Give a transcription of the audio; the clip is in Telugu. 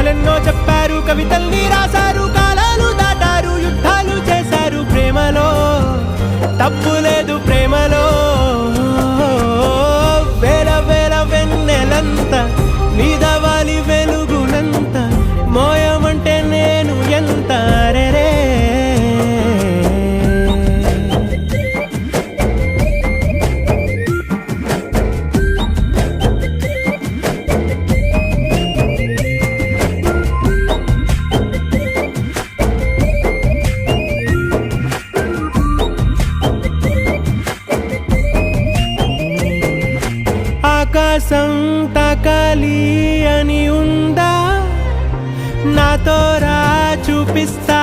కథలెన్నో చెప్పారు, కవితల్ని రాశారు, కాలాలు దాటారు, యుద్ధాలు చేశారు. ప్రేమలో తప్పు లేదు, ప్రేమలో వేల వేల వెన్నెలంత నీదవాలి వెలుగునంత, మోయమంటే నేను ఎంత రే. ఆకాశం తాకాలి అని ఉందా, నాతో రా చూపిస్తా